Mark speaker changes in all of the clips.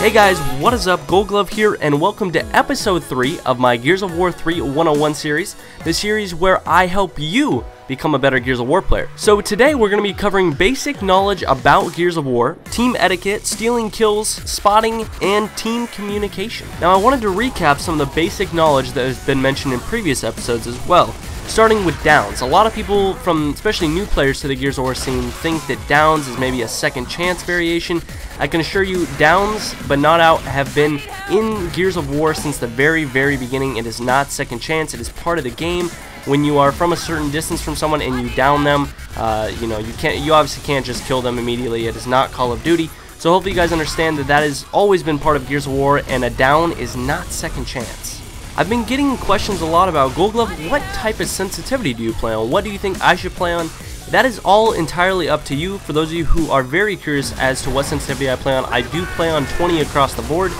Speaker 1: Hey guys, what is up? Gold Glove here, and welcome to episode 3 of my Gears of War 3 101 series, the series where I help you become a better Gears of War player. So today we're going to be covering basic knowledge about Gears of War, team etiquette, stealing kills, spotting, and team communication. Now I wanted to recap some of the basic knowledge that has been mentioned in previous episodes as well. Starting with downs. A lot of people, from especially new players to the Gears of War scene, think that downs is maybe a second chance variation. I can assure you, downs but not out have been in Gears of War since the very beginning. It is not second chance, it is part of the game. When you are from a certain distance from someone and you down them, you obviously can't just kill them immediately. It is not Call of Duty. So hopefully you guys understand that that has always been part of Gears of War, and a down is not second chance. I've been getting questions a lot about Gold Glove. What type of sensitivity do you play on? What do you think I should play on? That is all entirely up to you. For those of you who are very curious as to what sensitivity I play on, I do play on 20 across the board,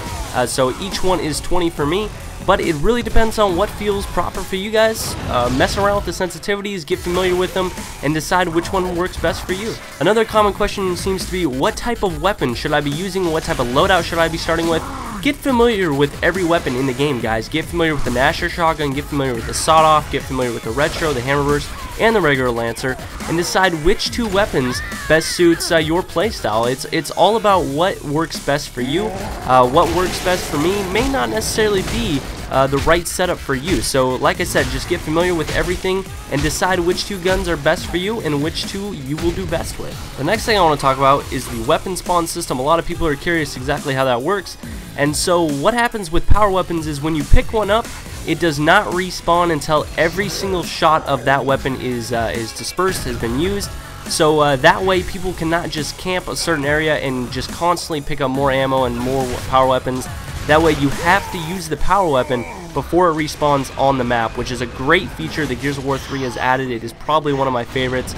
Speaker 1: so each one is 20 for me, but it really depends on what feels proper for you guys. Mess around with the sensitivities, get familiar with them, and decide which one works best for you. Another common question seems to be, what type of weapon should I be using? What type of loadout should I be starting with? Get familiar with every weapon in the game, guys. Get familiar with the Nasher shotgun, get familiar with the sawed-off, get familiar with the retro, the hammerburst, and the regular lancer, and decide which two weapons best suits your playstyle. It's all about what works best for you. What works best for me may not necessarily be the right setup for you. So like I said, just get familiar with everything and decide which two guns are best for you and which two you will do best with. The next thing I want to talk about is the weapon spawn system. A lot of people are curious exactly how that works. And so what happens with power weapons is when you pick one up, it does not respawn until every single shot of that weapon is dispersed, has been used. So that way people cannot just camp a certain area and just constantly pick up more ammo and more power weapons. That way you have to use the power weapon before it respawns on the map, which is a great feature that Gears of War 3 has added. It is probably one of my favorites.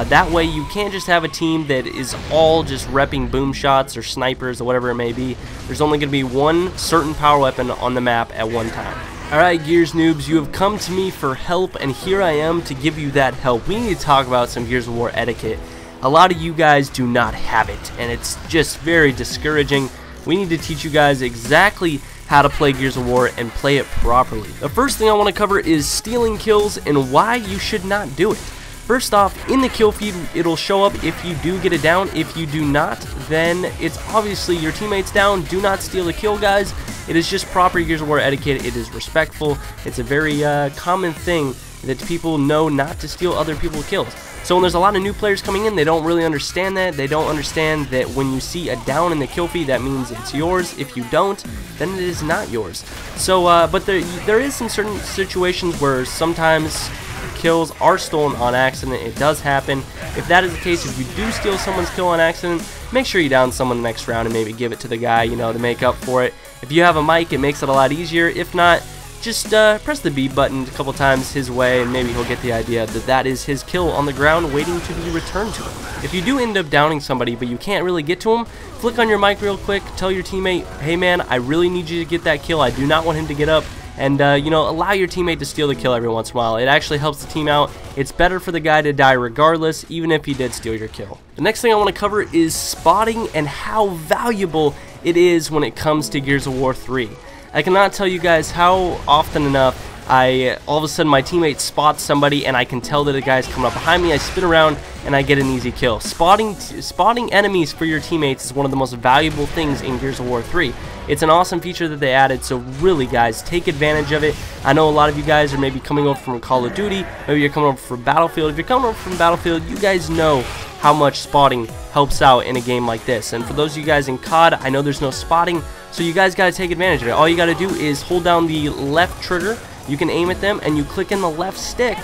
Speaker 1: That way you can't just have a team that is all just repping boom shots or snipers or whatever it may be. There's only going to be one certain power weapon on the map at one time. Alright Gears noobs, you have come to me for help, and here I am to give you that help. We need to talk about some Gears of War etiquette. A lot of you guys do not have it, and it's just very discouraging. We need to teach you guys exactly how to play Gears of War and play it properly. The first thing I want to cover is stealing kills and why you should not do it. First off, in the kill feed, it'll show up if you do get it down. If you do not, then it's obviously your teammate's down. Do not steal the kill, guys. It is just proper Gears of War etiquette. It is respectful. It's a very common thing that people know not to steal other people's kills. So when there's a lot of new players coming in, they don't really understand that. They don't understand that when you see a down in the kill feed, that means it's yours. If you don't, then it is not yours. So, but there is some certain situations where sometimes kills are stolen on accident. It does happen. If that is the case, if you do steal someone's kill on accident, make sure you down someone the next round and maybe give it to the guy, to make up for it. If you have a mic, it makes it a lot easier. If not, just press the B button a couple times his way, and maybe he'll get the idea that that is his kill on the ground waiting to be returned to him. If you do end up downing somebody but you can't really get to him, flick on your mic real quick, tell your teammate, hey man, I really need you to get that kill. I do not want him to get up. And, allow your teammate to steal the kill every once in a while. It actually helps the team out. It's better for the guy to die regardless, even if he did steal your kill. The next thing I want to cover is spotting and how valuable it is when it comes to Gears of War 3. I cannot tell you guys how often enough all of a sudden my teammate spots somebody and I can tell that the guy's coming up behind me. I spin around and I get an easy kill. Spotting enemies for your teammates is one of the most valuable things in Gears of War 3. It's an awesome feature that they added, so really guys, take advantage of it. I know a lot of you guys are maybe coming over from Call of Duty, maybe you're coming over from Battlefield. If you're coming over from Battlefield, you guys know how much spotting helps out in a game like this. And for those of you guys in COD, I know there's no spotting, so you guys gotta take advantage of it. All you gotta do is hold down the left trigger, you can aim at them, and you click in the left stick,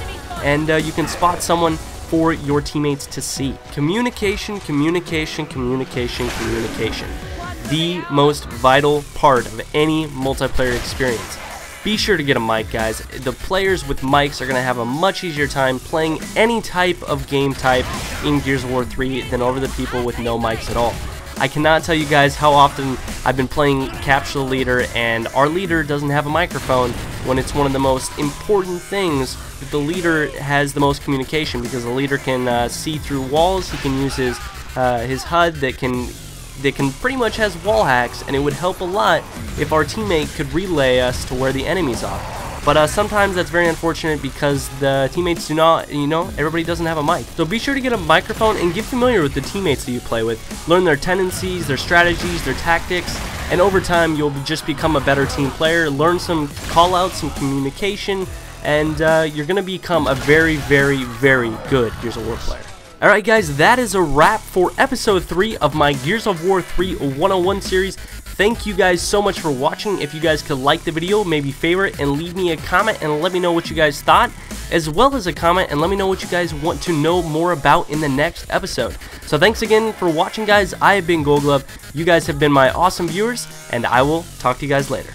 Speaker 1: and you can spot someone for your teammates to see. Communication, communication, communication, communication. The most vital part of any multiplayer experience. Be sure to get a mic, guys. The players with mics are going to have a much easier time playing any type of game type in Gears of War 3 than over the people with no mics at all. I cannot tell you guys how often I've been playing Capture the Leader and our leader doesn't have a microphone when it's one of the most important things that the leader has the most communication, because the leader can see through walls. He can use his HUD that can that can pretty much has wall hacks, and it would help a lot if our teammate could relay us to where the enemies are. But sometimes that's very unfortunate because the teammates do not, everybody doesn't have a mic. So be sure to get a microphone and get familiar with the teammates that you play with. Learn their tendencies, their strategies, their tactics, and over time you'll just become a better team player, learn some call-outs, some communication, and you're going to become a very, very, very good Gears of War player. Alright guys, that is a wrap for episode 3 of my Gears of War 3 101 series. Thank you guys so much for watching. If you guys could like the video, maybe favorite, and leave me a comment and let me know what you guys thought, as well as a comment and let me know what you guys want to know more about in the next episode. So thanks again for watching, guys. I have been Gold Glove. You guys have been my awesome viewers, and I will talk to you guys later.